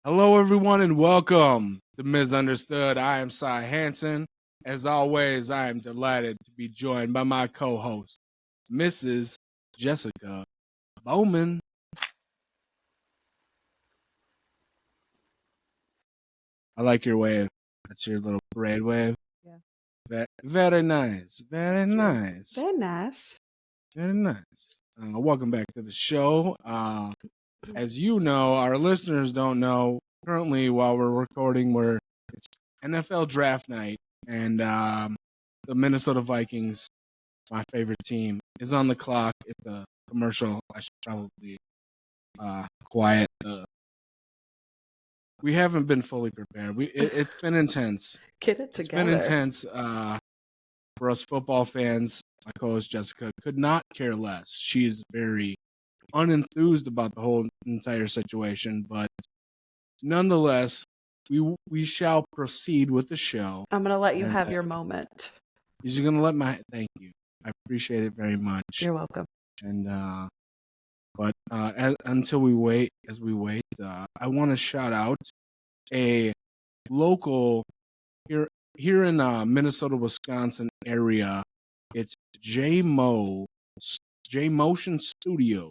Hello, everyone, and welcome to Misunderstood. I am Cy Hansen. As always, I am delighted to be joined by my co-host, Mrs. Jessica Bowman. I like your wave. That's your little parade wave. Yeah. Very nice. Very Thank you. nice. Very nice. Very nice. Welcome back to the show. As you know, our listeners don't know. Currently, while we're recording, it's NFL draft night, and the Minnesota Vikings, my favorite team, is on the clock at the commercial. I should probably quiet. We haven't been fully prepared. It's been intense. Get it It's together. been intense for us football fans. My co-host Jessica could not care less. She's very unenthused about the whole entire situation, but nonetheless, we shall proceed with the show. I'm going to let you have your moment. You're gonna let my thank you. I appreciate it very much. You're welcome. And until we wait, I want to shout out a local here in Minnesota, Wisconsin area. It's J Motion Studios.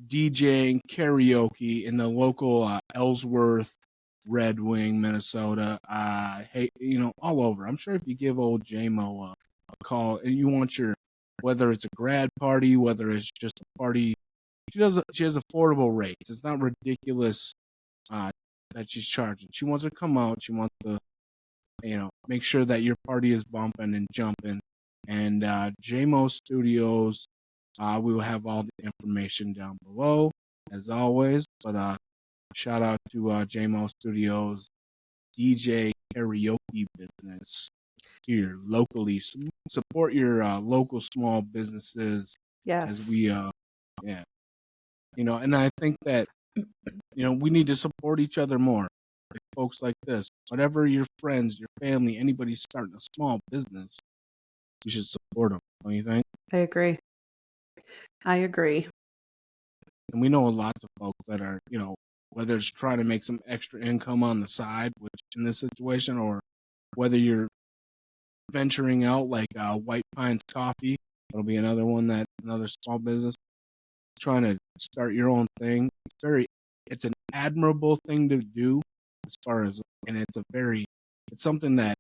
DJing karaoke in the local Ellsworth, Red Wing, Minnesota. All over. I'm sure if you give old JMO a call and you want whether it's a grad party, whether it's just a party, she has affordable rates. It's not ridiculous that she's charging. She wants to come out. She wants to, make sure that your party is bumping and jumping. And JMO Studios, we will have all the information down below, as always. But shout out to JMO Studios, DJ karaoke business here locally. Support your local small businesses. Yes. As we, and I think that, we need to support each other more. Like folks like this. Whatever your friends, your family, anybody starting a small business, you should support them. Don't you think? I agree. And we know lots of folks that are, whether it's trying to make some extra income on the side, which in this situation, or whether you're venturing out like White Pines Coffee, that'll be another small business, trying to start your own thing. It's an admirable thing to do and it's something that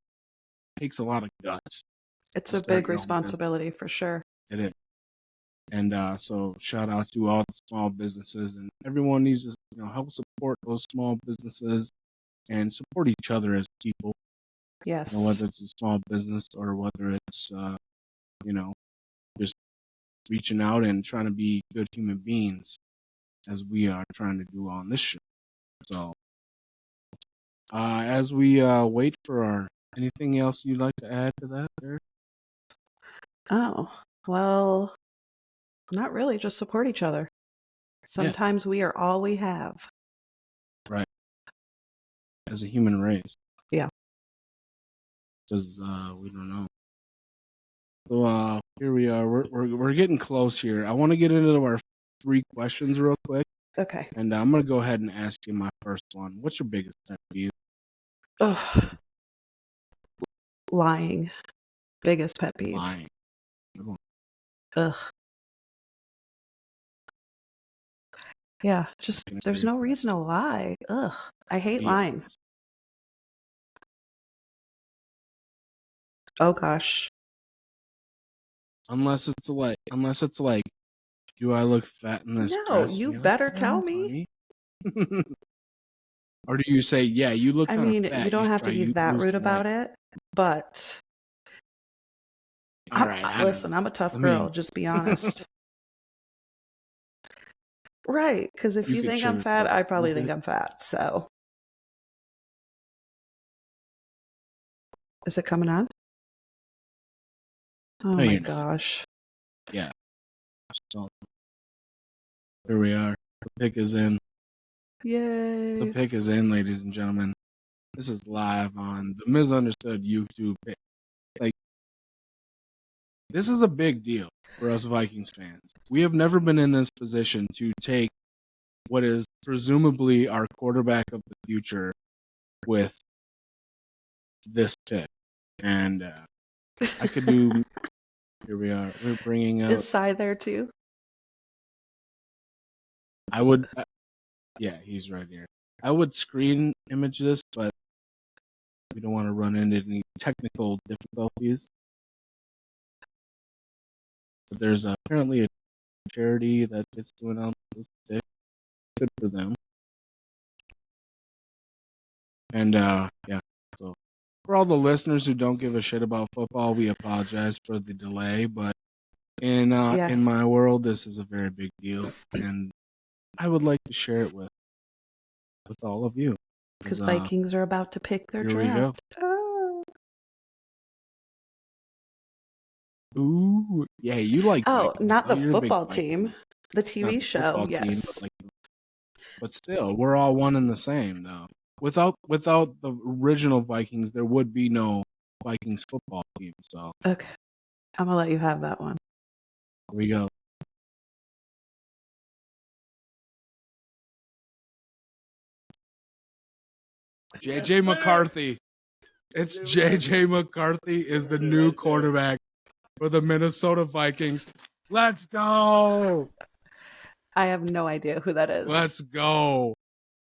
takes a lot of guts. It's a big responsibility for sure. It is. And so shout out to all the small businesses, and everyone needs to help support those small businesses and support each other as people. Yes. Whether it's a small business or whether it's just reaching out and trying to be good human beings, as we are trying to do on this show. So as we wait for anything else you'd like to add to that there? Oh, well, not really. Just support each other. Sometimes we are all we have. Right. As a human race. Yeah. Because we don't know. So here we are. We're getting close here. I want to get into our 3 questions real quick. Okay. And I'm going to go ahead and ask you my first one. What's your biggest pet peeve? Ugh. Lying. Biggest pet peeve. Lying. Ugh. Yeah, just there's no reason to lie. Ugh. I hate lying. Oh gosh. Unless it's like, do I look fat in this dress? No, you better tell me. Or do you say, yeah, you look kind of fat. You don't have to be that rude about it, but all right. Listen, I'm a tough girl, just be honest. Right, because if you think I'm fat, I probably think I'm fat, so. Is it coming on? Oh my gosh. Yeah. So, here we are. The pick is in. Yay. The pick is in, ladies and gentlemen. This is live on the Misunderstood YouTube. Like, this is a big deal for us Vikings fans. We have never been in this position to take what is presumably our quarterback of the future with this pick. And I could do. Here we are. We're bringing out. Is Cy there too? I would. Yeah, he's right here. I would screen image this, but we don't want to run into any technical difficulties. So there's apparently a charity that gets to announce this pick. Good for them. And yeah, so for all the listeners who don't give a shit about football, we apologize for the delay, but in my world, this is a very big deal, and I would like to share it with all of you. Because Vikings are about to pick their draft. Here we go. Oh. Ooh, yeah, you like Oh, Vikings. not the You're a big football team. Vikings. The Not TV the show, football team, yes. but still, we're all one and the same, though. Without the original Vikings, there would be no Vikings football team. So Okay, I'm gonna let you have that one. here we go. JJ McCarthy. It's JJ McCarthy is the new quarterback for the Minnesota Vikings. Let's go. I have no idea who that is. Let's go.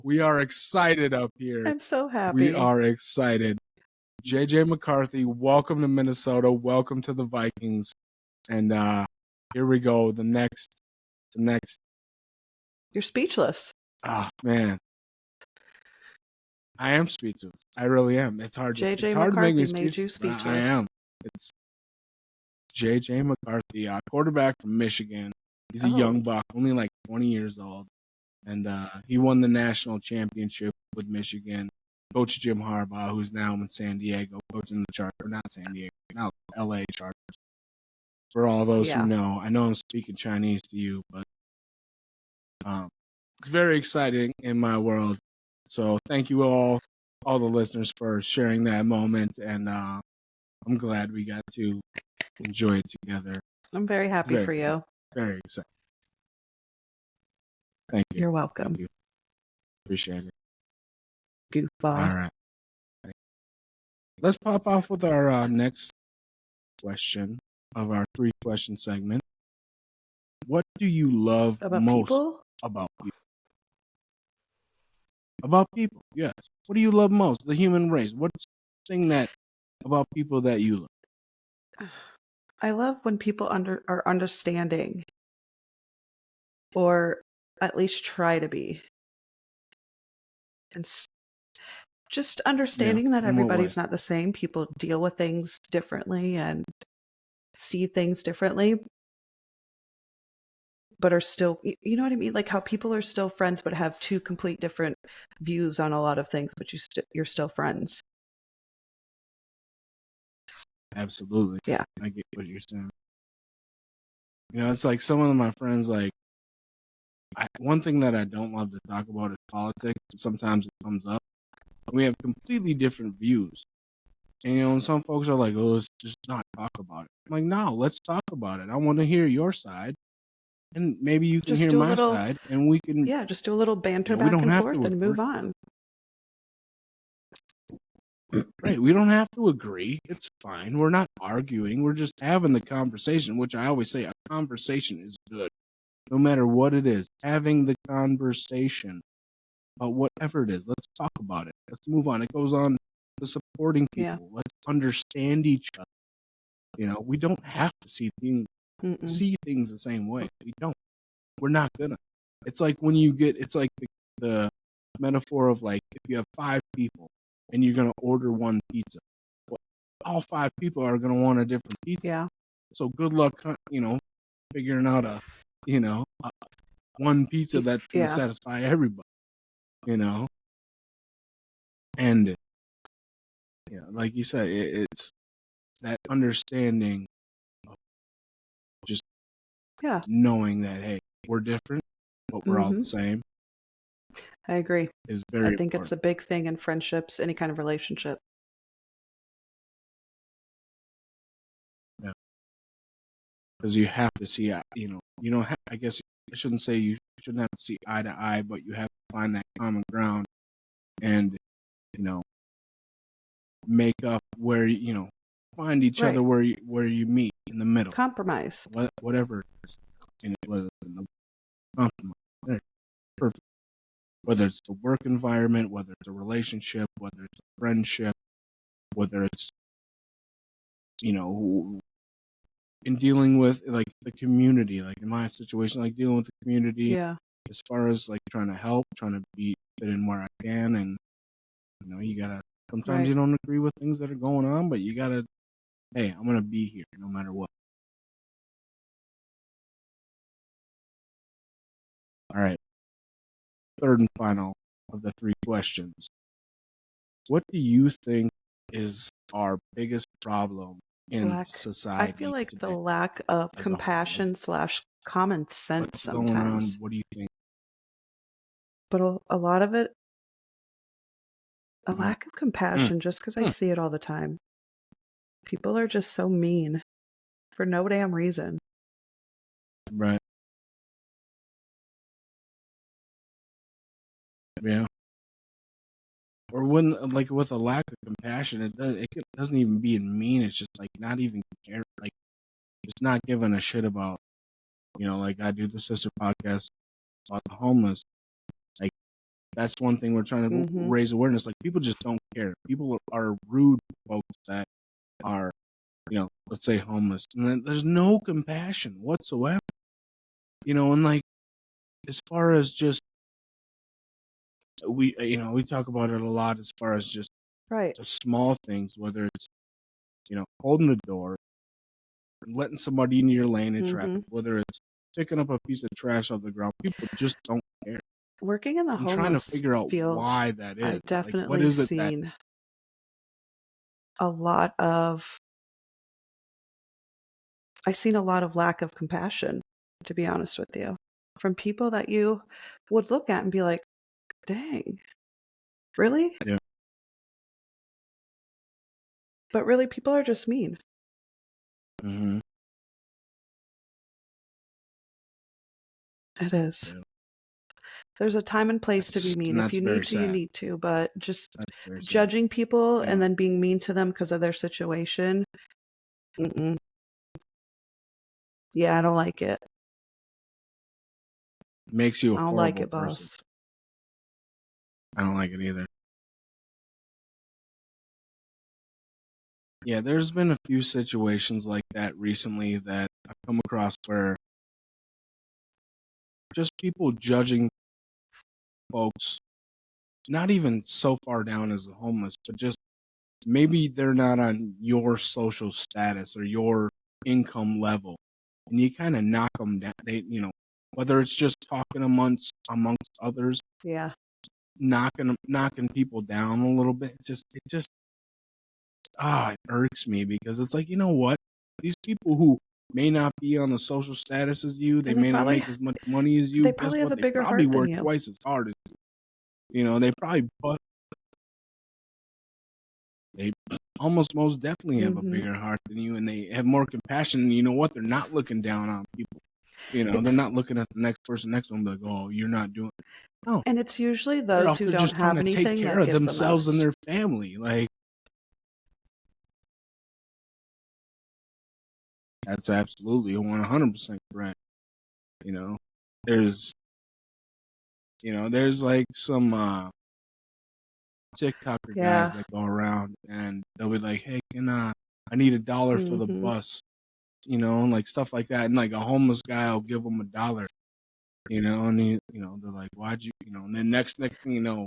We are excited up here. I'm so happy. We are excited. JJ McCarthy, welcome to Minnesota. Welcome to the Vikings. And here we go. The next. You're speechless. Oh, man. I am speechless. I really am. It's hard. JJ to make me McCarthy made you speechless. I am. It's JJ McCarthy, quarterback from Michigan. He's a young buck, only like 20 years old. And he won the national championship with Michigan. Coach Jim Harbaugh, who's now in San Diego, coaching the Chargers. Not San Diego, now LA Chargers. For all those who know, I know I'm speaking Chinese to you, but it's very exciting in my world. So thank you all the listeners for sharing that moment, and I'm glad we got to enjoy it together. I'm very happy for you. Very excited. Thank you. You're welcome. Thank you. Appreciate it. Goofball. All right. Let's pop off with our next question of our 3-question segment. What do you love about most people? About people? About people, yes. What do you love most? The human race. What's the thing that about people that you love? I love when people are understanding, or at least try to be, and just understanding that everybody's not the same. People deal with things differently and see things differently, but are still, you know what I mean? Like how people are still friends, but have two complete different views on a lot of things, but you're still friends. Absolutely. Yeah. I get what you're saying. You know, it's like some of my friends, like, one thing that I don't love to talk about is politics. Sometimes it comes up. We have completely different views. And, you know, and some folks are like, oh, let's just not talk about it. I'm like, no, let's talk about it. I want to hear your side. And maybe you can hear my side. And we can. Yeah, just do a little banter back and forth and move on. Right. We don't have to agree. It's fine. We're not arguing. We're just having the conversation, which I always say a conversation is good. No matter what it is, having the conversation about whatever it is. Let's talk about it. Let's move on. It goes on to supporting people. Yeah. Let's understand each other. You know, we don't have to see things the same way. We don't. We're not gonna. It's like when you get. It's like the metaphor of like if you have 5 people and you're gonna order one pizza. Well, all 5 people are gonna want a different pizza. Yeah. So good luck, you know, figuring out one pizza that's gonna satisfy everybody. You know, and like you said, it's that understanding of just knowing that hey, we're different, but we're all the same. I agree. Is very. I think it's a big thing in friendships, any kind of relationship. Yeah, because you have to see, you know, you don't. I guess I shouldn't say you shouldn't have to see eye to eye, but you have to find that common ground and, make up where, find each other where you meet in the middle. Compromise. Whatever it is. Compromise. Perfect. Whether it's the work environment, whether it's a relationship, whether it's a friendship, whether it's, in dealing with like the community, like in my situation, like dealing with the community, as far as like trying to help, trying to fit in where I can, and you gotta. Sometimes you don't agree with things that are going on, but you gotta. Hey, I'm gonna be here no matter what. All right. Third and final of the 3 questions. What do you think is our biggest problem in society? I feel like today, the lack of compassion / common sense what's sometimes. going on? What do you think? But a lot of it, a lack of compassion, just because I see it all the time. People are just so mean for no damn reason. Right. Yeah. Or when, like, with a lack of compassion, it doesn't even being mean. It's just like not even care, like just not giving a shit about, like I do the sister podcast about the homeless. Like that's one thing we're trying to raise awareness. Like people just don't care. People are rude folks that are, let's say homeless, and then there's no compassion whatsoever. And like as far as just we talk about it a lot as far as just the small things, whether it's holding the door, letting somebody in your lane in traffic, whether it's picking up a piece of trash off the ground. People just don't care. Working in the homeless trying to figure out field, why that is. I've definitely like, what is it seen a lot of. I've seen a lot of lack of compassion, to be honest with you, from people that you would look at and be like, "Dang, really?" Yeah. But really, people are just mean. Mm-hmm. It is. Yeah. There's a time and place to be mean. If you need to, you need to. But just judging people and then being mean to them because of their situation, yeah, I don't like it. Makes you a I don't horrible like it, person. boss. I don't like it either. Yeah, there's been a few situations like that recently that I've come across where just people judging folks, not even so far down as the homeless, but just maybe they're not on your social status or your income level, and you kind of knock them down. They, whether it's just talking amongst others, knocking people down a little bit. It irks me because it's like, you know what? These people who may not be on the social status as you, they may not make as much money as you. They probably have a bigger heart than work you. twice as hard as you. They probably they almost most definitely have a bigger heart than you, and they have more compassion. And you know what? They're not looking down on people. They're not looking at the next person next to them like, oh, you're not doing it. No. And it's usually those who don't have anything take care of themselves and their family. Like, that's absolutely 100% correct. There's like some TikToker guys that go around and they'll be like, hey, I need $1 for the bus, and like stuff like that. And like a homeless guy will give them $1, and they're like, why'd you, and then next thing you know,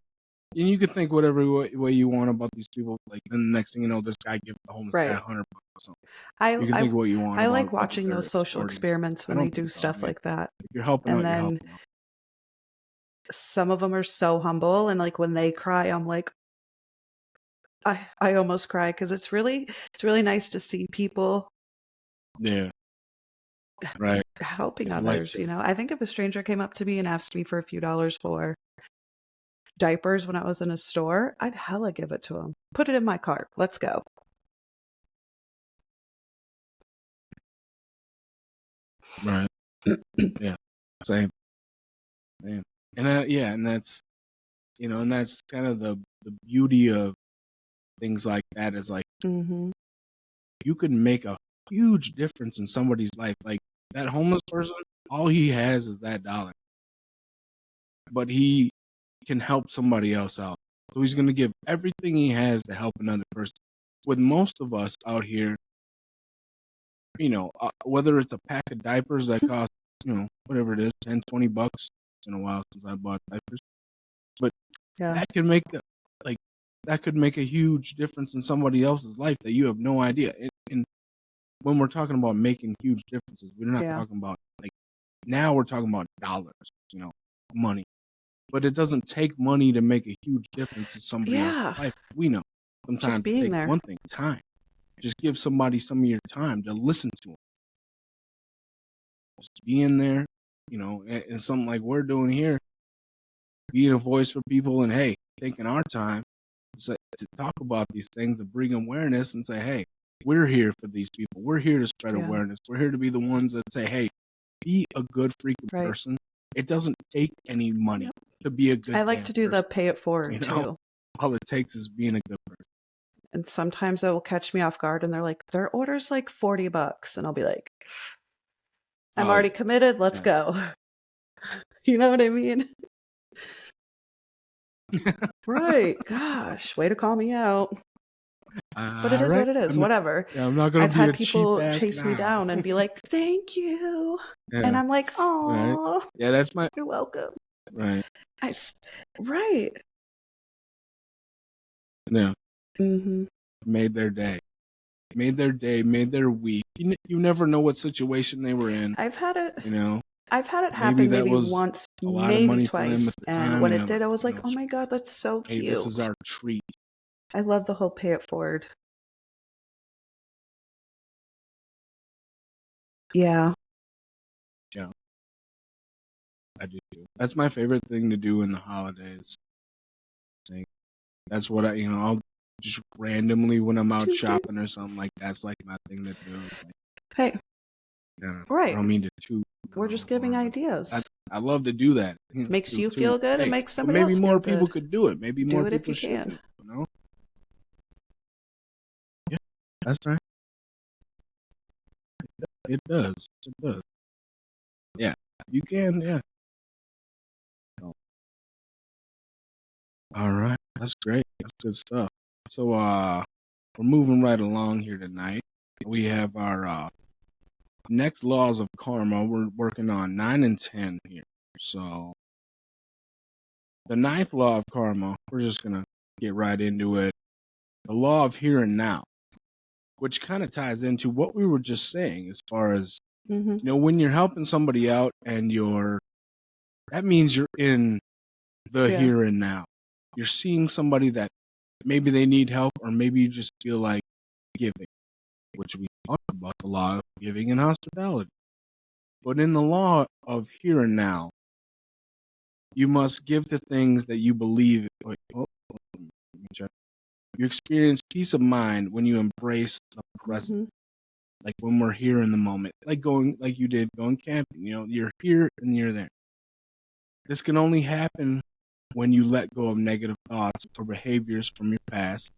and you can think whatever way you want about these people. Like then the next thing you know, this guy gives the homeless guy $100 or something. You can think what you want. I like watching those social experiments when they do stuff like that. If you're helping out, you're helping out. Some of them are so humble, and like when they cry, I'm like, I almost cry because it's really nice to see people. Yeah. Right. Helping others, I think if a stranger came up to me and asked me for a few dollars for diapers when I was in a store, I'd hella give it to them. Put it in my cart. Let's go. Right. Yeah. Same. Man. And that's and that's kind of the beauty of things like that is like Mm-hmm. you can make a huge difference in somebody's life. Like that homeless person, all he has is that dollar, but he can help somebody else out. So he's going to give everything he has to help another person. With most of us out here, whether it's a pack of diapers that cost, whatever it is, $10-20. It's been a while since I bought diapers, but Yeah. that can make that could make a huge difference in somebody else's life that you have no idea. And when we're talking about making huge differences, we're not talking about now we're talking about dollars, money. But it doesn't take money to make a huge difference in somebody else's life. We know sometimes it takes one thing, time. Just give somebody some of your time to listen to them. Just being there, and something like we're doing here, being a voice for people, and hey, taking our time to talk about these things, to bring awareness and say, hey, we're here for these people. We're here to spread awareness. We're here to be the ones that say, hey, be a good freaking person. It doesn't take any money to be a good person. I like to do the pay it forward too. All it takes is being a good person. And sometimes it will catch me off guard and they're like, their order's like $40. And I'll be like, I'm already committed. Let's go. You know what I mean? Right. Gosh, way to call me out. But it is what it is. Whatever. I'm not gonna I've had people chase me down and be like, thank you. Yeah. And I'm like, oh, yeah, that's you're welcome. Right. Right. Yeah. Mm-hmm. Made their day. Made their week. You never know what situation they were in. I've had it. I've had it happen maybe once, maybe twice. And when it did, I was like, oh my God, that's so cute. Hey, this is our treat. I love the whole pay it forward. Yeah. Yeah. I do. That's my favorite thing to do in the holidays. That's what I'll just randomly when I'm out shopping or something like that's like my thing to do. Hey. Right. I don't mean to toot. We're just giving ideas. I love to do that. Makes you feel good. It makes somebody else feel good. Maybe more people good. could do it. Maybe do more it people if you can. Yeah, that's right. It does. It does. Yeah, you can. Yeah. All right, that's great. That's good stuff. So, we're moving right along here tonight. We have our next laws of karma. We're working on 9 and 10 here. So, the 9th law of karma, we're just gonna get right into it. The law of here and now, which kind of ties into what we were just saying as far as when you're helping somebody out and that means you're in the here and now. You're seeing somebody that maybe they need help, or maybe you just feel like giving, which we talked about the law of giving and hospitality. But in the law of here and now, you must give to things that you believe. You experience peace of mind when you embrace the present. Like when we're here in the moment, like you did going camping. You're here and you're there. This can only happen when you let go of negative thoughts or behaviors from your past.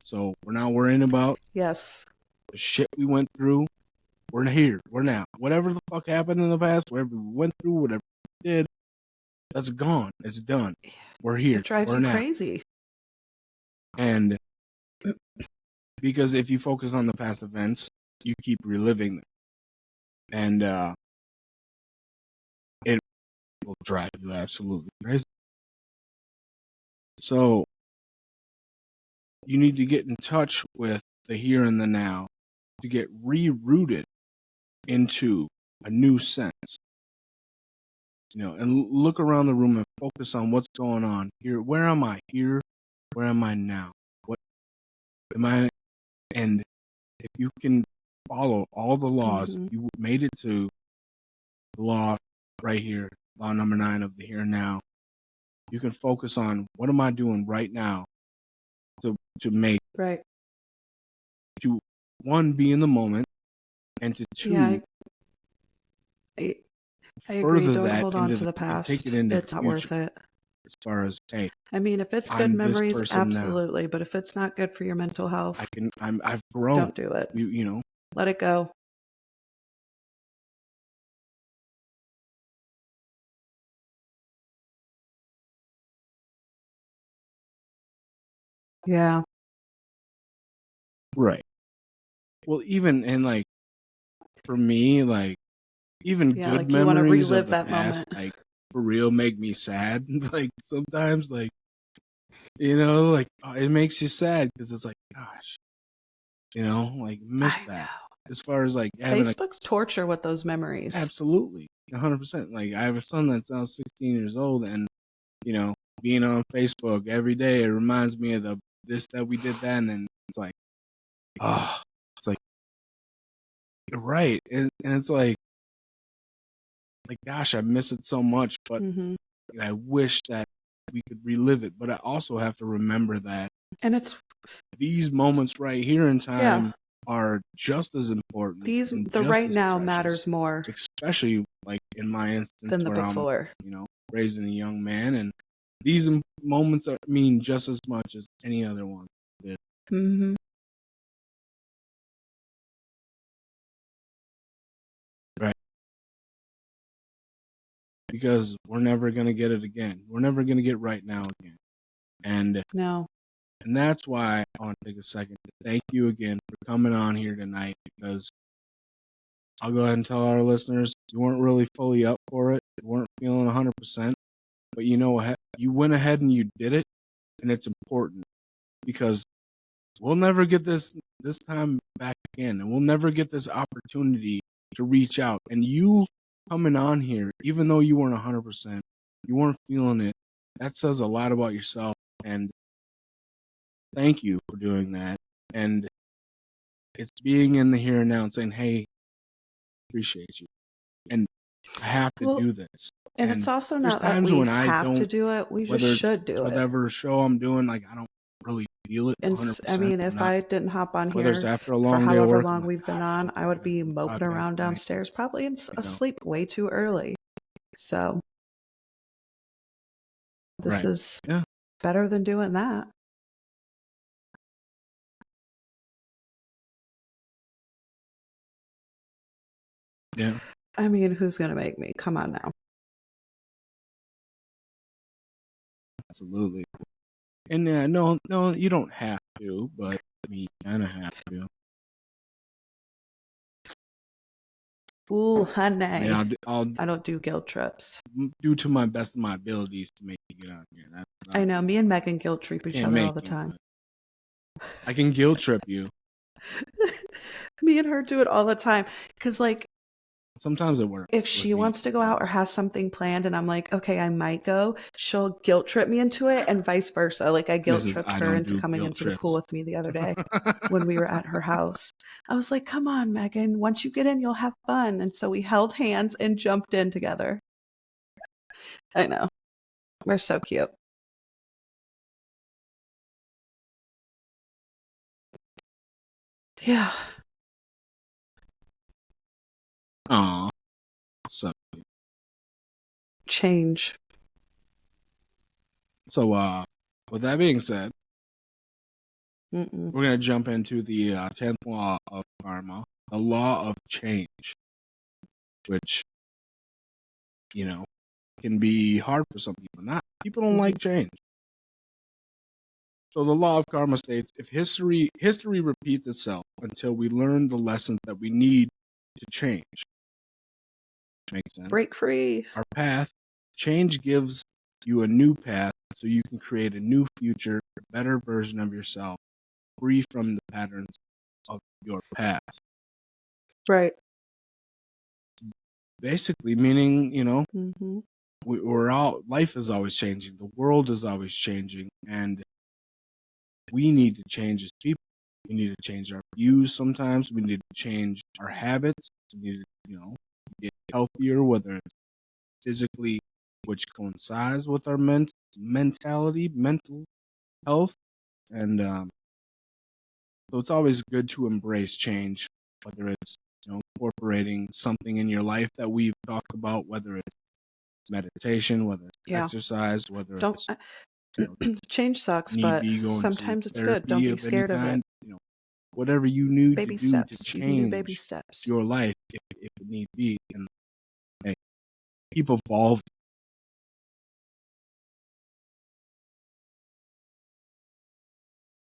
So we're not worrying about the shit we went through. We're here. We're now. Whatever the fuck happened in the past, whatever we went through, whatever we did, that's gone. It's done. We're here. It drives you crazy. And because if you focus on the past events, you keep reliving them. And it will drive you absolutely crazy. So you need to get in touch with the here and the now to get rerouted into a new sense. And look around the room and focus on what's going on here. Where am I here? Where am I now? What am I? And if you can follow all the laws, you made it to the law right here, law number 9 of the here and now. You can focus on what am I doing right now to make to 1 be in the moment, and to 2 I agree. further Don't that hold on into to the take past. it into the It's not future worth it. as far as, hey, I mean, if it's good I'm this memories, person now. absolutely. But if it's not good for your mental health, I've grown. don't do it. You know. Let it go. Yeah. Right. Well, even and like for me, like even Yeah, good like you want to memories of relive the that past, moment. like for real, make me sad. Like sometimes, like like it makes you sad because it's like, gosh, like miss I that. know. As far as like having a Facebook's torture with those memories. absolutely 100%. Like I have a son that's now 16 years old, and you know, being on Facebook every day, it reminds me of the this that we did then, and it's like, oh, it's like you're right, and it's like gosh, I miss it so much, but Hmm. I wish that we could relive it. But I also have to remember that And it's, these moments right here in yeah, time are just as important and the just right as now precious, matters more especially like in my instance than the where I'm, before. raising a young man, and these moments mean just as much as any other one did. Hmm. Right? Because we're never gonna get it again. We're never gonna get right now again, and No. that's why I want to take a second to thank you again for coming on here tonight, because I'll go ahead and tell our listeners you weren't really fully up for it. You weren't feeling 100%, but you went ahead and you did it, and it's important because we'll never get this time back again, and we'll never get this opportunity to reach out. And you coming on here, even though you weren't 100%, you weren't feeling it, that says a lot about yourself, and thank you for doing that. And it's being in the here and now and saying, hey, appreciate you. And I have to do this. And it's also there's not that times we when I have to don't, do it. We just whether it's should do it. whatever show I'm doing, like I don't really feel it And 100%. I mean, if I didn't hop on whether it's here after a for long day of however work, I'm long like, we've been gosh, on, I would be moping podcast around tonight. downstairs, probably asleep way too early. So this is better than doing that. Yeah. I mean, who's going to make me? Come on now. Absolutely. And no, you don't have to, but you kind of have to. Ooh, honey. I mean, I don't do guilt trips. Do to my best of my abilities to make you get on here. I know. Me and Megan guilt trip each other all the time. I can guilt trip you. Me and her do it all the time. Because, like, sometimes it works. If she wants to go out or has something planned and I'm like, okay, I might go, she'll guilt trip me into it and vice versa. Like I guilt tripped her into coming into the pool with me the other day when we were at her house. I was like, come on, Megan, once you get in, you'll have fun. And so we held hands and jumped in together. I know. We're so cute. Yeah. Aw. So change. So with that being said, we're going to jump into the 10th law of karma, the law of change, which, can be hard for some people. People don't like change. So the law of karma states, if history repeats itself until we learn the lessons that we need to change. Makes sense. Break free. Our path, change gives you a new path so you can create a new future, a better version of yourself, free from the patterns of your past. Right. Basically meaning, mm-hmm. life is always changing. The world is always changing, and we need to change as people. We need to change our views sometimes. We need to change our habits. We need to, get healthier, whether it's physically, which coincides with our mental health. And so it's always good to embrace change, whether it's incorporating something in your life that we've talked about, whether it's meditation, whether it's exercise, whether it's change sucks, need but be going sometimes to it's good. Don't therapy be of any scared of it. kind, whatever you need Baby to do to steps. You can do baby change steps. your life if it need be. And hey, keep evolving.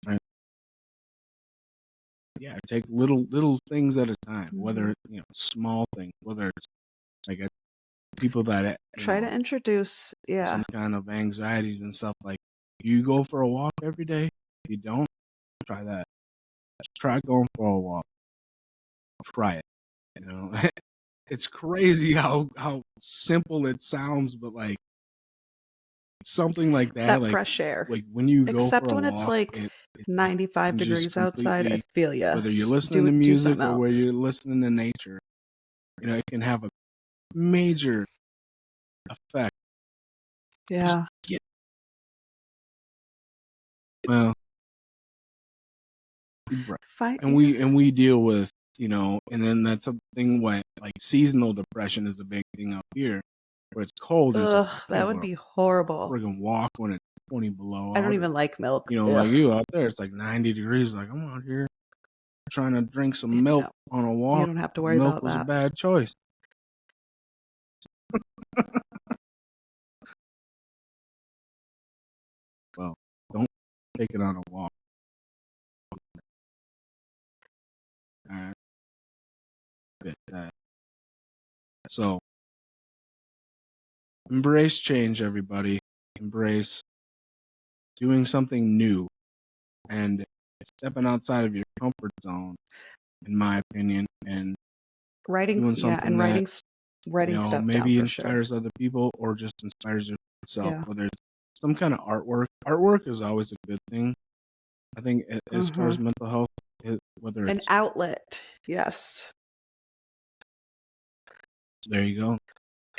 Right? Yeah, take little things at a time, whether small things, whether it's like people that try to introduce some kind of anxieties and stuff. Like, you go for a walk every day. If you don't, try that. Try going for a walk. Try it. It's crazy how simple it sounds, but like something like that, like fresh air. Like when you go Except for a when walk, it's like 95 degrees outside, I feel you. Whether you're listening to music or whether you're listening to nature, it can have a major effect. Yeah. Well, and we deal with, and then that's something what like seasonal depression is a big thing up here, where it's cold. Ugh, that would be horrible. Friggin' walk when it's 20 below. I don't even like milk. Like you out there, it's like 90 degrees. Like, I'm out here trying to drink some milk on a walk. You don't have to worry milk about was that. a bad choice. Well, don't take it on a walk. Alright. So, embrace change, everybody. Embrace doing something new and stepping outside of your comfort zone, in my opinion, and doing something writing stuff maybe down inspires other people or just inspires yourself. Whether it's some kind of artwork. Artwork is always a good thing. I think as far as mental health, whether it's an outlet, yes. There you go.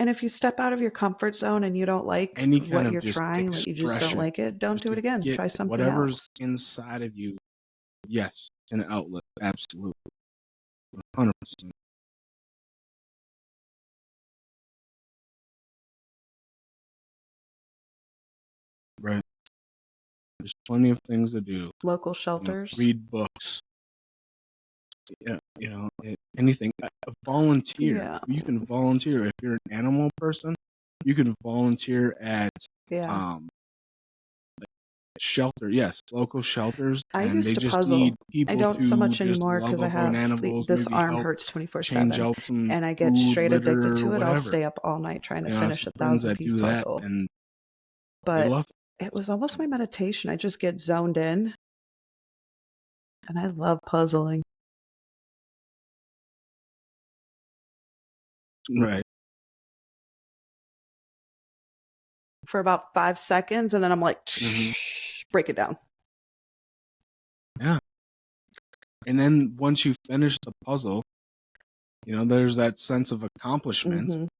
And if you step out of your comfort zone and you don't like any kind what of you're just trying, like you just don't like it, don't do it again. Try something whatever's else. inside of you. Yes, an outlet, absolutely, 100%. Right. There's plenty of things to do. Local shelters. Read books. Anything. Volunteer. Yeah. You can volunteer. If you're an animal person, you can volunteer at shelter. Yes, local shelters. I and used they to just puzzle. need people I don't to so much just anymore love because I up on have animals, this maybe arm help hurts change 24/7, out some and I get food, straight litter, addicted to or it. I'll whatever. stay up all night trying to finish a friends that 1,000-piece do that, puzzle. and But love it was almost my meditation. I just get zoned in, and I love puzzling. Right. For about 5 seconds, and then I'm like, break it down. Yeah. And then once you finish the puzzle, there's that sense of accomplishment.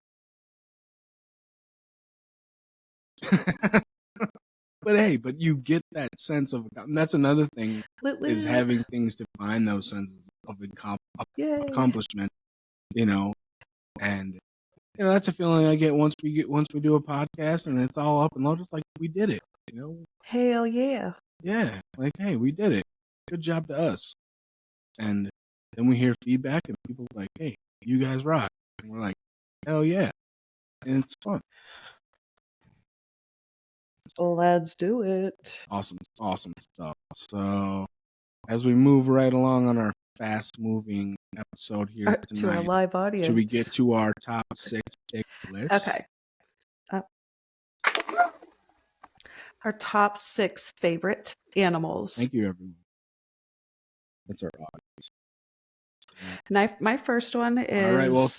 But you get that sense of, and that's another thing, is having things to find those senses of accomplishment, and that's a feeling I get once we do a podcast and it's all up and loaded. It's like, we did it, Hell yeah. Yeah, like, hey, we did it. Good job to us. And then we hear feedback and people are like, hey, you guys rock. And we're like, hell yeah. And it's fun. Let's do it. Awesome stuff. So, as we move right along on our fast-moving episode here tonight, to our live audience, should we get to our top 6 pick list? Okay. Our top 6 favorite animals. Thank you, everyone. That's our audience. My first one is. All right. Well,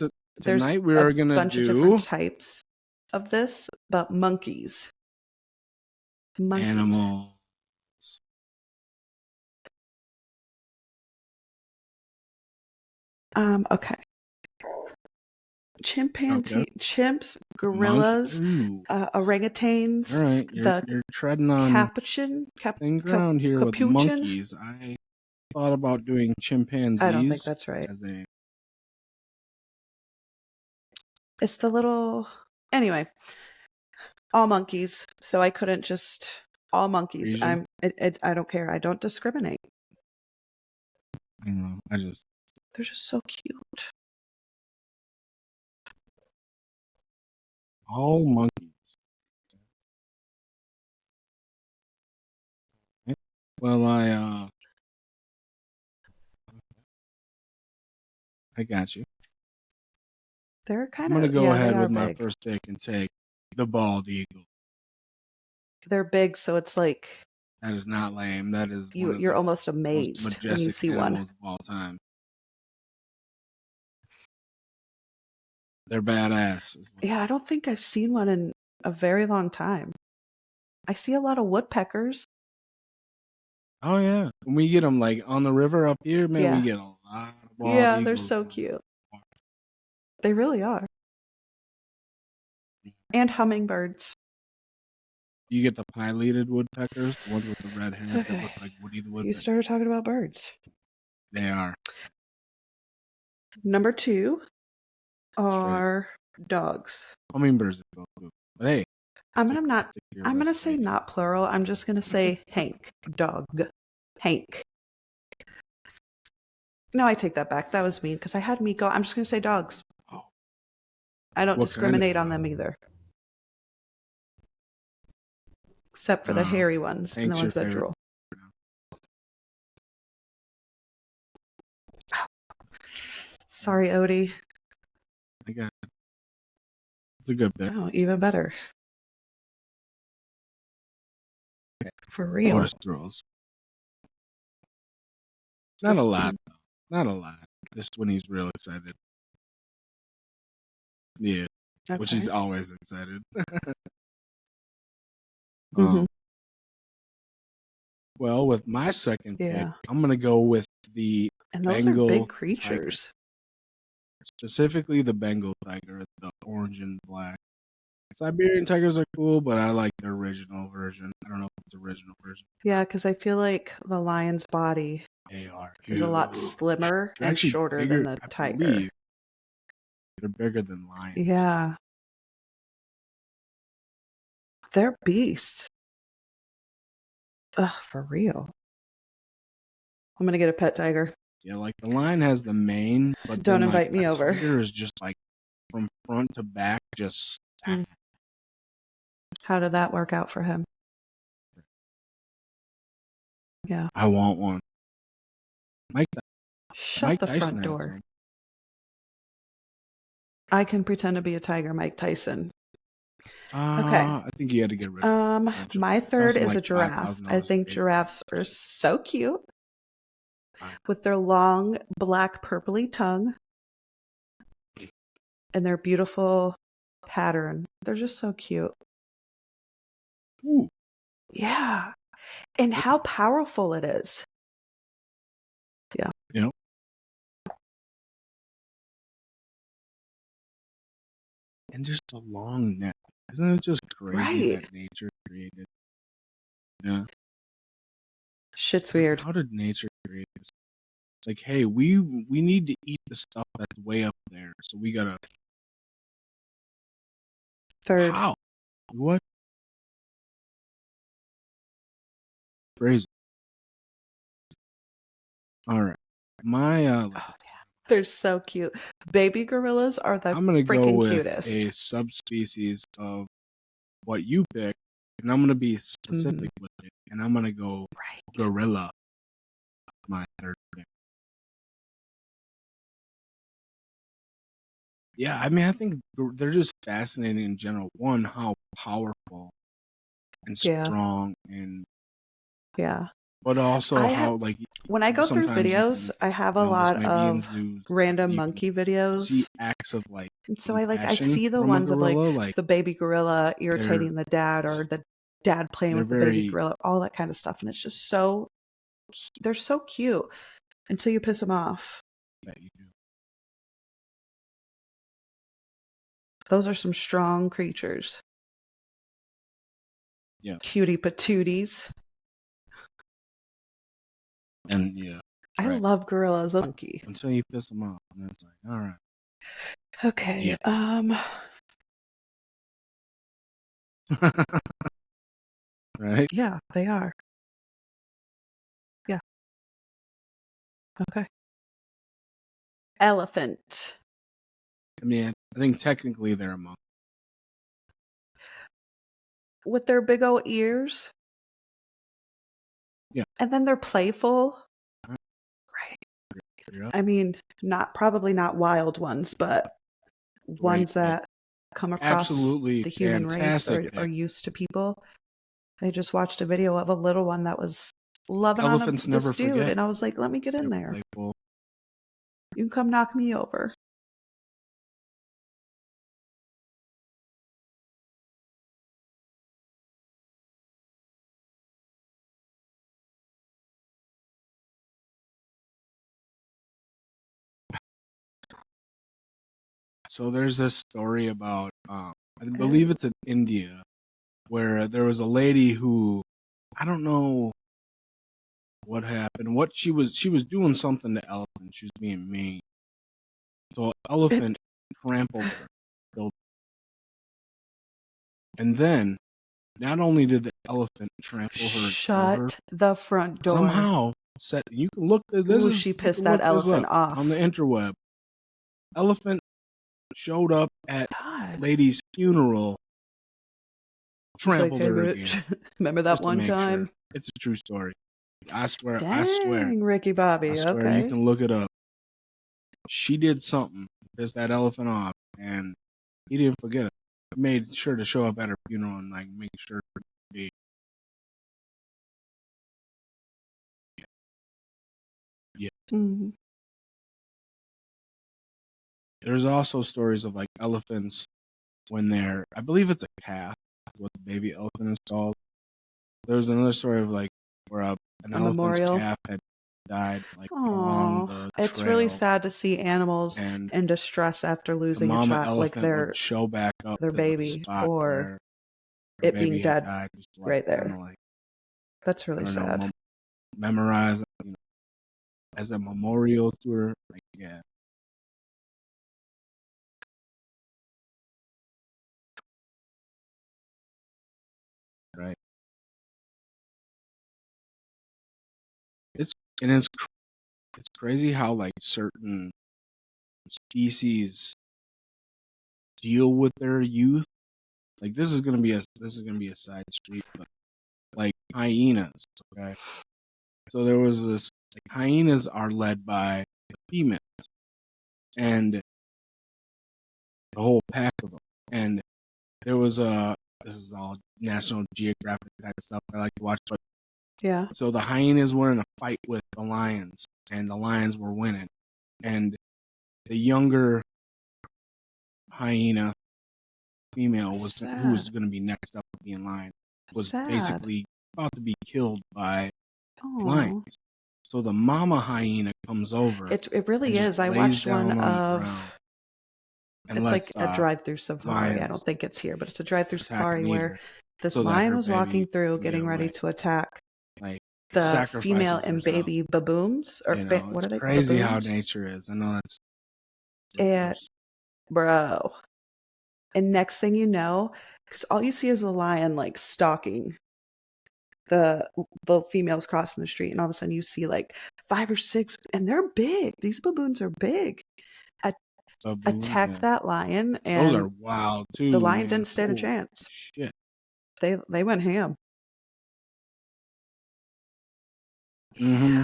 tonight we are going to do a bunch of different types of this, but monkeys. Animals. Okay. Chimps, gorillas, orangutans. All right, you're treading on capuchin ground here with monkeys. I thought about doing chimpanzees. I don't think that's right. As a It's the little. Anyway, all monkeys. So I couldn't just all monkeys. Frisian? I don't care. I don't discriminate. I don't know. They're just so cute. All monkeys. Well, I got you. They're I'm kind gonna of go yeah. They ahead are with my big. first pick and take the bald eagle. They're big, so it's like That is not lame. That is one of you're the almost most amazed when you majestic see one. animals of all time. They're badass. Yeah, I don't think I've seen one in a very long time. I see a lot of woodpeckers. Oh yeah, when we get them like on the river up here, man, we Yeah. get a lot of bald Yeah, they're eagles. so cute. They really are. And hummingbirds. You get the pileated woodpeckers, the ones with the red heads that Okay. look like Woody the Woodpecker. You started talking about birds. They are. Number 2 are dogs. Hummingbirds are cool too. But hey, I'm gonna say not plural. I'm just gonna say Hank. Dog. Hank. No, I take that back. That was mean because I had me go. I'm just gonna say dogs. Oh. I don't What discriminate kind on them either. Except for the hairy ones and the ones that drool. Sorry, Odie. I got it. It's a good pick. Oh, even better. Okay. For real. Otis throws. Not a lot, though. Not a lot. Just when he's real excited. Yeah. Okay. Which he's always excited. Well, with my second pick, I'm going to go with the Bengal are big creatures. Tiger. Specifically the Bengal tiger, the orange and black. Siberian tigers are cool, but I like the original version. I don't know if it's the original version. Yeah, because I feel like the lion's body is a lot slimmer and shorter than the tiger. They're bigger than lions. Yeah. They're beasts. Ugh, for real. I'm going to get a pet tiger. Yeah, like the lion has the mane, but don't invite me over. The tiger is just like from front to back, just. How did that work out for him? Yeah. I want one. Shut the front door. I can pretend to be a tiger, Mike Tyson. Okay. I think you had to get rid of it. My third is a giraffe. I think giraffes are so cute. With their long, black, purpley tongue. And their beautiful pattern. They're just so cute. Ooh. Yeah. And how powerful it is. Yeah. Yeah. And just a long neck. Isn't it just crazy that nature created? Yeah. Shit's weird. How did nature create this? It's like, hey, we need to eat the stuff that's way up there, so we gotta. Third. How? What? Crazy. All right. My they're so cute. Baby gorillas are the I'm gonna freaking go with cutest. A subspecies of what you pick, and I'm gonna be specific with it, and I'm gonna go gorilla. My third pick. Yeah, I mean, I think they're just fascinating in general. One, how powerful and strong, and but also how like when I go through videos, I have a lot of random monkey videos. See acts of like, and so I see the ones of like the baby gorilla irritating the dad, or the dad playing with the baby gorilla, all that kind of stuff, and it's just so they're so cute until you piss them off. Yeah, you do. Those are some strong creatures. Yeah. Cutie patooties. And yeah. I love gorillas. Monkey. Until you piss them off. And it's like, all right. Okay. Yes. Right? Yeah, they are. Yeah. Okay. Elephant. I mean, I think technically they're a monkey. With their big old ears. Yeah. And then they're playful. Right. Right. Yeah. I mean, probably not wild ones, but Great ones pick. that come across Absolutely the human race fantastic are pick. used to people. I just watched a video of a little one that was loving Elephants on this never dude, forget. and I was like, let me get in They're there. playful. You can come knock me over. So there's this story about, I believe it's in India, where there was a lady who, I don't know what happened. What she was doing something to elephant. She was being mean. So an elephant trampled her, killed her. And then, not only did the elephant trample her and kill her, Shut the front door. somehow said, you can look this Ooh, is she you pissed can that look this elephant up off. on the interweb. Elephant showed up at God. lady's funeral, She's like, trampled hey, her bitch. again. Remember that Just to one make time? sure. It's a true story. I swear, Dang, Ricky Bobby. I swear, Okay. you can look it up. She did something, pissed that elephant off, and he didn't forget it. He made sure to show up at her funeral and like make sure. Yeah. Mm-hmm. There's also stories of like elephants when they're, I believe it's a calf, what the baby elephant is called. There's another story of like where an elephant's memorial? calf had died like along the trail. It's really sad to see animals and in distress after the losing a mama child, like elephant would show back up their to the baby, spot or where her it being baby had dead died, just like right kind there. of like, That's I really don't know, sad. memorize, as a memorial to her. Like, yeah. Right. It's it's crazy how like certain species deal with their youth. Like this is gonna be a side street, but like hyenas. Okay, so there was this, like, hyenas are led by the females and the whole pack of them. And there was this is all National Geographic type of stuff I like to watch. But Yeah. so the hyenas were in a fight with the lions, and the lions were winning. And the younger hyena female who was going to be next up to be in line was basically about to be killed by lions. So the mama hyena comes over. It really is. I watched one of. It's like a drive-through safari. I don't think it's here, but it's a drive-through safari where this lion was walking through, getting ready to attack like the female and baby baboons, or what are they? Crazy baboons? how nature is. I know that's. And bro, and next thing you know, because all you see is the lion like stalking the females crossing the street, and all of a sudden you see like 5 or 6, and they're big. These baboons are big. Attacked that lion, and those are wild too. The lion didn't stand a chance. Shit. They went ham. Mm-hmm.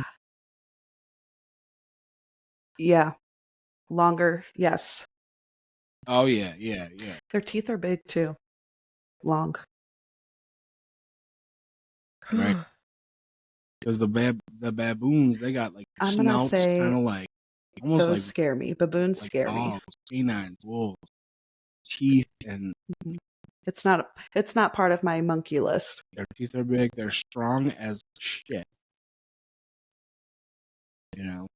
Yeah. Longer, yes. Oh yeah. Their teeth are big too. Long. Right. Because the baboons, they got like snouts, kind of like almost those like scare me. Baboons like scare dogs, canines, wolves, teeth, and it's not part of my monkey list. Their teeth are big. They're strong as shit. You know,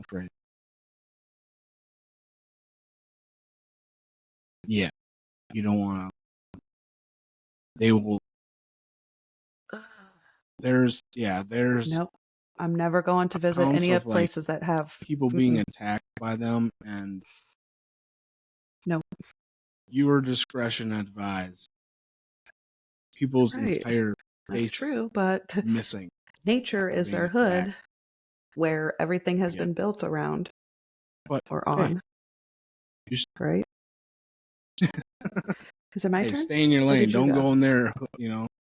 afraid. Yeah, you don't want to. They will. There's Nope. I'm never going to visit any of places that have people being attacked by them, and no. Your discretion advised. People's entire face true, but is missing. Nature is their hood, where everything has been built around or on. Right? Is it my turn? Stay in your lane. Don't go in there.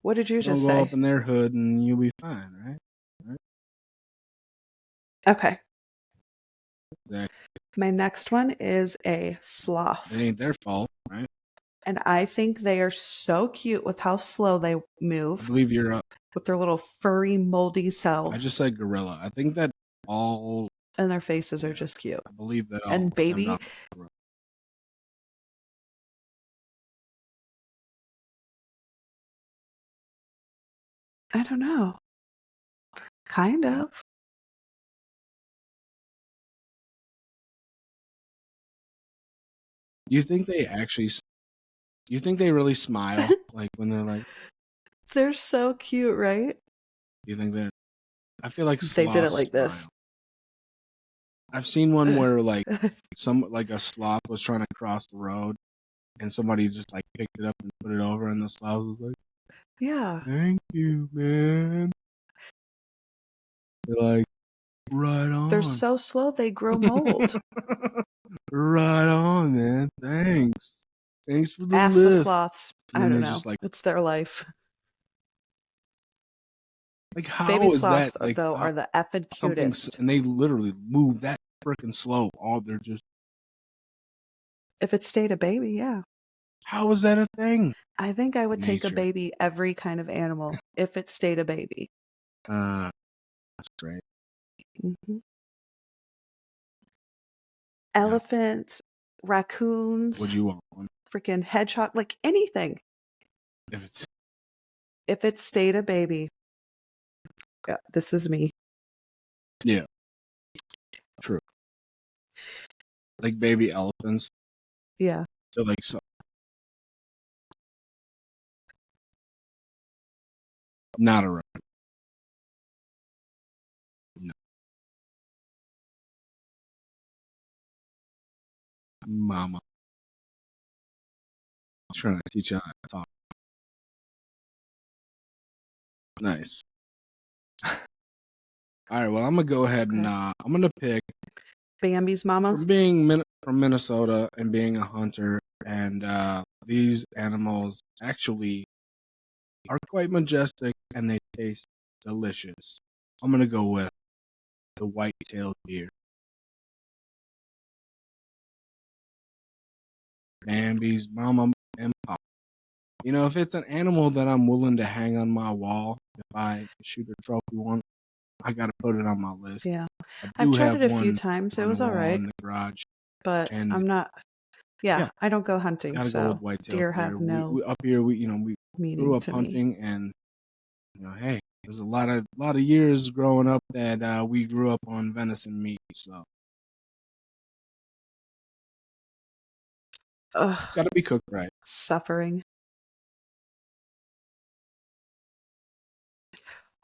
What did you just say? Don't go up in their hood, and you'll be fine, right? Okay. Exactly. My next one is a sloth. It ain't their fault, right? And I think they are so cute with how slow they move. I believe you're up. With their little furry, moldy selves. I just said gorilla. I think that all... And their faces are just cute. I believe that all... And baby... I don't know. Kind of. You think they actually... You think they really smile? Like, when they're like... They're so cute, right? You think they're... I feel like they did it like smile. this. I've seen one where, like, a sloth was trying to cross the road, and somebody just, like, picked it up and put it over, and the sloth was like... Yeah. Thank you, man. They're like, right on. They're so slow, they grow mold. Right on, man. Thanks. Thanks for the Ask lift. the sloths. I don't know. Just, like, it's their life. Like, how Baby is sloths, that? Like, though, are the effing cutest. And they literally move that freaking slow. They're just... If it stayed a baby, yeah. How is that a thing? I think I would take a baby every kind of animal if it stayed a baby. That's great. Mm-hmm. Elephants, raccoons. Would you want one? Freaking hedgehog, like anything. If it stayed a baby. Yeah, this is me. Yeah. True. Like baby elephants. Yeah. So like so. Not a rabbit. No. Mama. I'm trying to teach you how to talk. Nice. All right, well, I'm going to go ahead and I'm going to pick Bambi's mama. From being from Minnesota and being a hunter, and these animals actually are quite majestic and they taste delicious. I'm going to go with the white-tailed deer. Bambi's mama and papa. You know, if it's an animal that I'm willing to hang on my wall, if I shoot a trophy one, I got to put it on my list. Yeah. I've tried it a few times. It was all right. In the garage. But I'm not... Yeah, I don't go hunting, so deer have no... Up here, we grew up hunting, and, hey, there's a lot of years growing up that we grew up on venison meat, so... It's got to be cooked right. Suffering.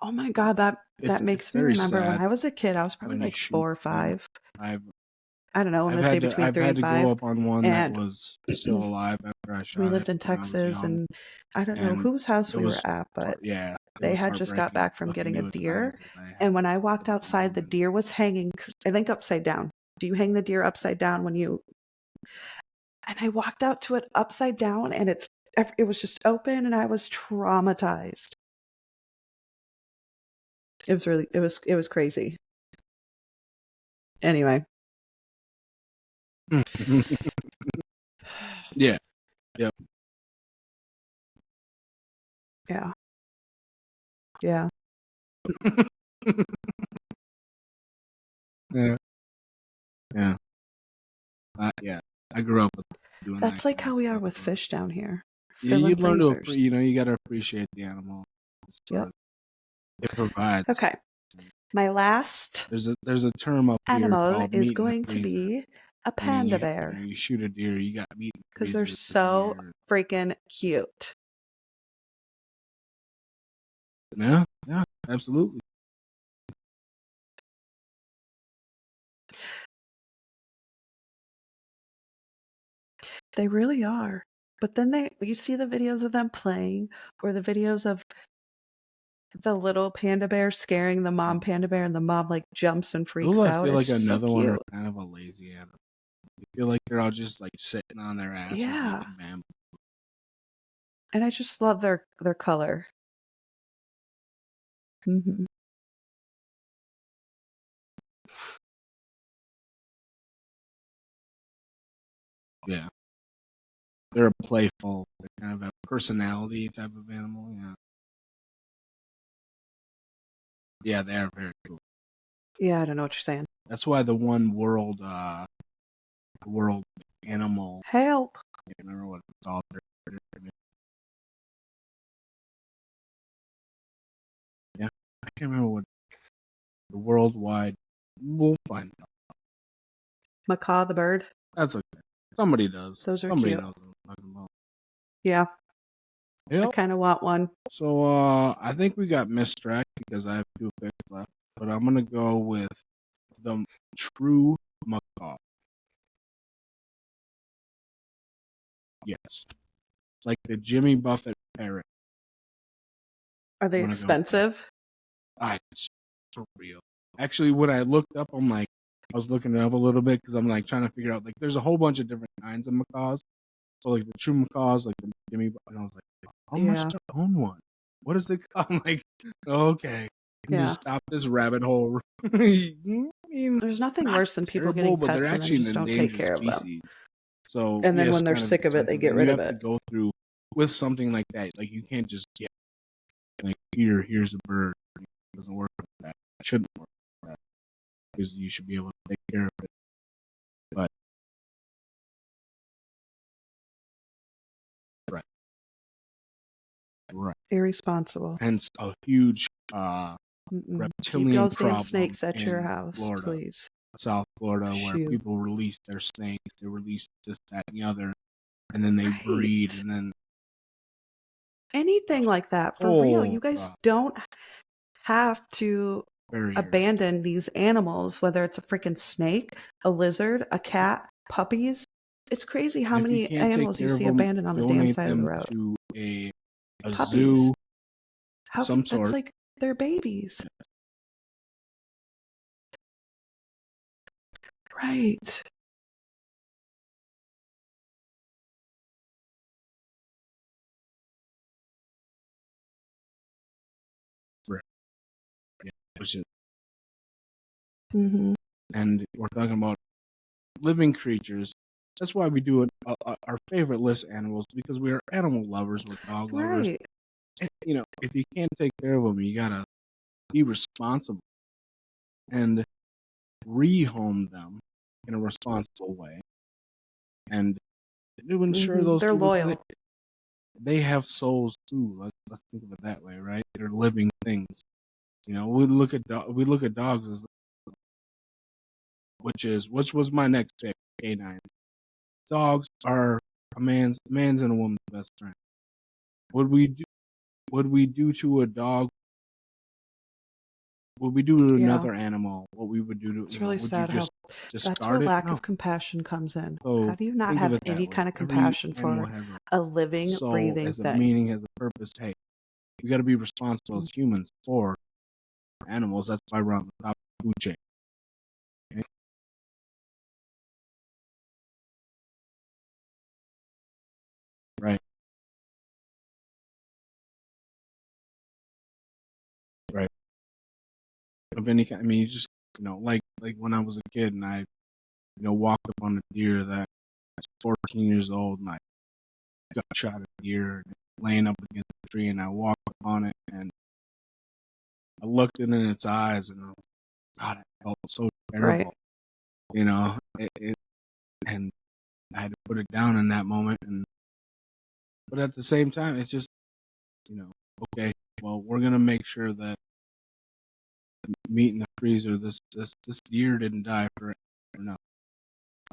Oh my God, that makes me remember when I was a kid. I was probably like 4 or 5. I don't know. I'm gonna say between 3 and 5. I've had to grow up on one that was still alive after I shot it. We lived in Texas, and I don't know whose house we were at, but they had just got back from getting a deer. And when I walked outside, the deer was hanging, I think upside down. Do you hang the deer upside down when you... And I walked out to it upside down, and it was just open, and I was traumatized. It was crazy. Anyway. Yeah. Yep. Yeah. Yeah. Yeah. Yeah. Yeah. I grew up with doing that. That's like how we are with fish down here. Yeah, you learn to, you got to appreciate the animal. Yep. It provides. Okay. My last there's a term up here animal is going to be a panda bear. You shoot a deer, you got meat. Because they're so freaking cute. Yeah, absolutely. They really are. But then you see the videos of them playing, or the videos of the little panda bear scaring the mom panda bear, and the mom like jumps and freaks Those I out. feel It's like just so another one are cute. kind of a lazy animal. I feel like they're all just like sitting on their asses Yeah. eating bamboo. And I just love their color. Mhm. Yeah. They're a playful, they're kind of a personality type of animal, yeah. Yeah, they are very cool. Yeah, I don't know what you're saying. That's why the one world animal, Help. I can't remember what it's called. Yeah, I can't remember what the worldwide. We'll find out. Macaw the bird. That's okay. Somebody does. Those are Somebody cute. knows what I'm talking about. Yeah, I Yep. kind of want one. So I think we got misdirected because I have 2 picks left, but I'm gonna go with the true macaw. Yes, like the Jimmy Buffett parrot. Are they I'm gonna go with that. expensive? It's for real. Actually, when I looked up, I was looking it up a little bit because I'm like trying to figure out, like, there's a whole bunch of different kinds of macaws. So like the true macaws, like the Jimmy, and I was like, how much to own one? What is it called? I'm like, okay, and Yeah. just stop this rabbit hole. I mean, There's nothing not worse than people terrible, getting but they're pets and then actually an just don't take endangered care of them. species. So And then yes, when they're kind of sick of it, they expensive, get and rid you of have to it. go through with something like that. Like you can't just get like here's a bird. It doesn't work like that. It shouldn't work like that because you should be able to take care of it. But right, Irresponsible. hence a huge Keep reptilian those damn problem snakes at your in house, Florida, please. South Florida, where Shoot. people release their snakes, they release this, that, and the other, and then they breed, and then Anything like that, for real. You guys process. don't have to Very abandon these animals, whether it's a freaking snake, a lizard, a cat, puppies. It's crazy how And if you many can't take animals you care of see them, abandoned on the damn donate side of the them road. to a Puppies. zoo, How some can that's sort. like they're babies. Right. Yeah, which is, Mhm. and we're talking about living creatures. That's why we do it. Our favorite list animals because we are animal lovers. We're dog lovers. Right. And, you know, if you can't take care of them, you gotta be responsible and rehome them in a responsible way, and to ensure those They're people loyal. they have souls too. Let's think of it that way, right? They're living things. You know, we look at dogs as which was my next pick. Canines. Dogs are a man's and a woman's best friend. Would we do? Would we do to a dog? Would we do to another animal what we would do to It's really would you sad how just that's where discard it? lack No. of compassion comes in. So How do you not think of have it that any way. kind of Every compassion animal for has a a living, soul, breathing has a thing? meaning, has a purpose. Hey, we got to be responsible as humans for animals. That's why we're on the top of the food chain. Okay? Right. Right. Of any kind. I mean, you just like when I was a kid and I walked up on a deer that was 14 years old and I got shot at a deer laying up against the tree and I walked up on it and I looked it in its eyes and I was, God, it felt so terrible. Right. You know, and I had to put it down in that moment. But at the same time, it's just, okay, well, we're gonna make sure that the meat in the freezer, this deer didn't die for no.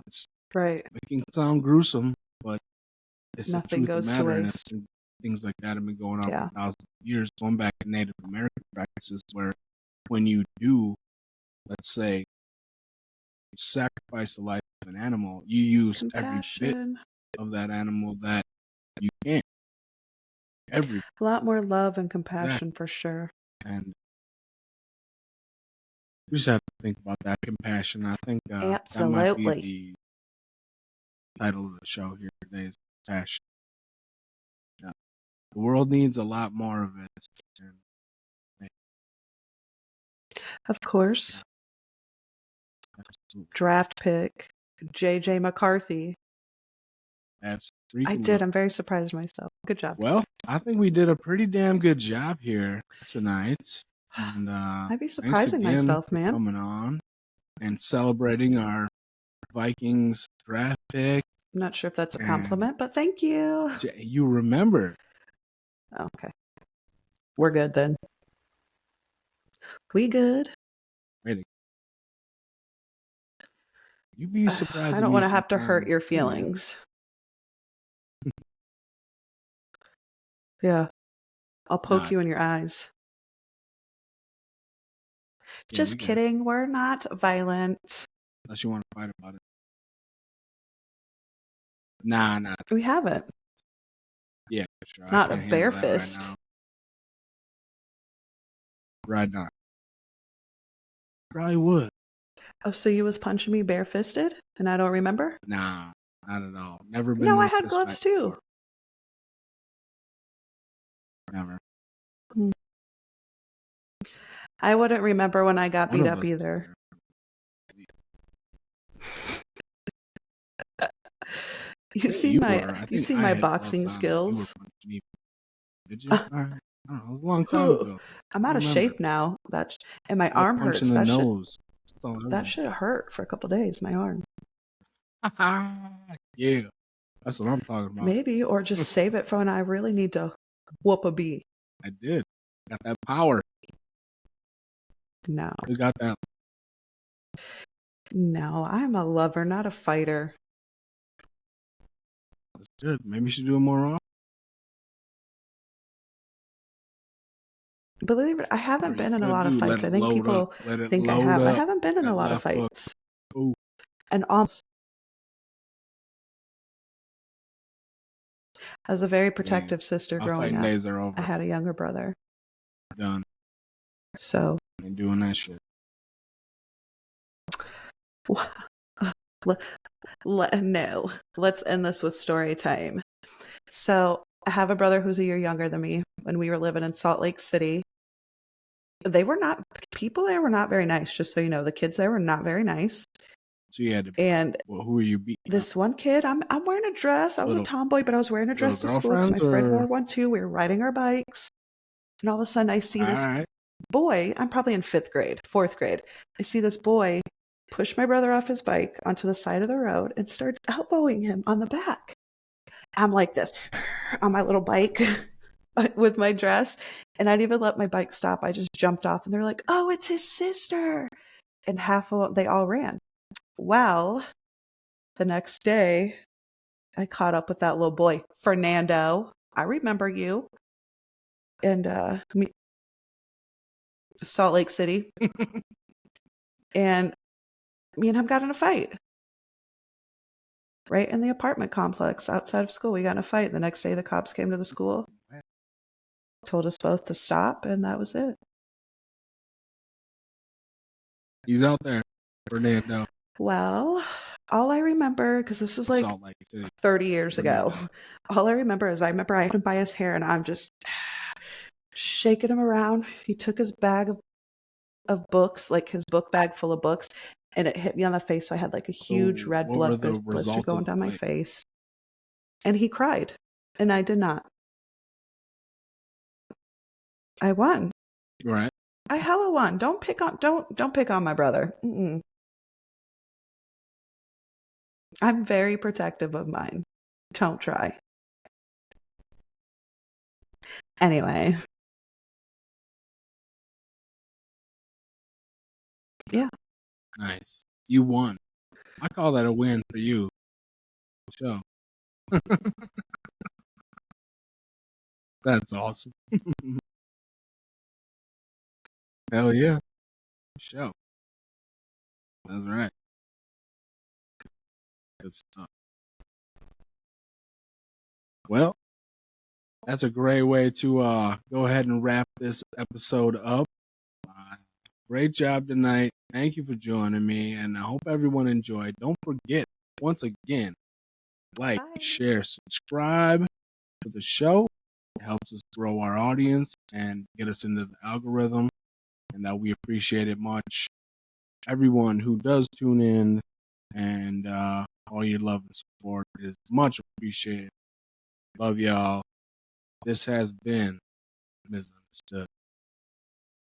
It's Right. making it sound gruesome, but it's the Nothing truth of the goes to matter, and waste. things like that have been going on Yeah. for thousands of years, going back to Native American practices, where when you do, let's say, sacrifice the life of an animal, you use every bit Compassion. of that animal that you can't. Every A lot more love and that compassion for sure. and we just have to think about that compassion. I think that might be Absolutely. the title of the show here today is compassion. Yeah. The world needs a lot more of it. And, Of course. absolutely. Draft pick, JJ McCarthy. I Absolutely. did. I'm very surprised myself. Good job. Well, I think we did a pretty damn good job here tonight. And I'd be thanks surprising again myself, for man. coming on and celebrating our Vikings draft pick. I'm not sure if that's a And compliment, but thank you. you remember. Okay. We're good then. We good. Wait, you'd be surprised I at don't me want to have to hurt sometimes. your Yeah. feelings. Yeah. I'll poke Nah, you in your eyes. yeah, Just we got it. kidding. We're not violent. Unless you want to fight about it. Nah. We haven't. Yeah, for sure. Not I a can't bare handle that right fist. now. Right now. Probably would. Oh, so you was punching me barefisted and I don't remember? Nah, not at all. Never been No, in I a had fist gloves fight too. before. Never. I wouldn't remember when I got One beat of up us. either. You see You my were. I you think see I my had boxing gloves on and you were skills. punching me. Did you? All right. I don't know. It was a long time ago. I'm I out of remember. shape now. And my I got arm punched in hurts. the nose. That's all I That remember. should hurt for a couple days, my arm. Yeah. That's what I'm talking about. Maybe, or just save it for when I really need to whoop a bee. I did. Got that power. No. We got that. No, I'm a lover, not a fighter. That's good. Maybe you should do it more often. Believe it, I haven't been in a lot of fights. I think people Let it think I load have. I up. haven't been in That a lot of left hook. fights. Ooh. And almost. I was a very protective sister My growing fighting up. days are I over. had a younger brother. Done. So, Ain't doing that shit. no, let's end this with story time. So, I have a brother who's a year younger than me. When we were living in Salt Lake City, they were not very nice, just so you know. The kids there were not very nice. So you had to. And Well, who are you beating? this one kid, I'm wearing a dress. I was a tomboy, but I was wearing a dress to school because my friend wore one too. We were riding our bikes. And all of a sudden I see this boy. I'm probably in 4th grade. I see this boy push my brother off his bike onto the side of the road and starts elbowing him on the back. I'm like this on my little bike with my dress. And I didn't even let my bike stop. I just jumped off and they're like, oh, it's his sister. And half of them, they all ran. Well, the next day, I caught up with that little boy, Fernando. I remember you. And Salt Lake City. And me and him got in a fight. Right in the apartment complex outside of school. We got in a fight. The next day, the cops came to the school, told us both to stop, and that was it. He's out there, Fernando. Well, all I remember, because this was like 30 years ago, all I remember is I had him by his hair, and I'm just shaking him around. He took his bag of books, like his book bag full of books, and it hit me on the face. So I had like a huge red blister going down my face. And he cried, and I did not. I won. Right. I hella won. Don't pick on my brother. Mm-mm. I'm very protective of mine. Don't try. Anyway. Yeah. Nice. You won. I call that a win for you. Show. That's awesome. Hell yeah. Show. That's right. Good stuff. Well, that's a great way to go ahead and wrap this episode up. Great job tonight. Thank you for joining me, and I hope everyone enjoyed. Don't forget, once again, like, Bye. share, subscribe to the show. It helps us grow our audience and get us into the algorithm, and that we appreciate it much. Everyone who does tune in and all your love and support is much appreciated. Love y'all. This has been Misunderstood.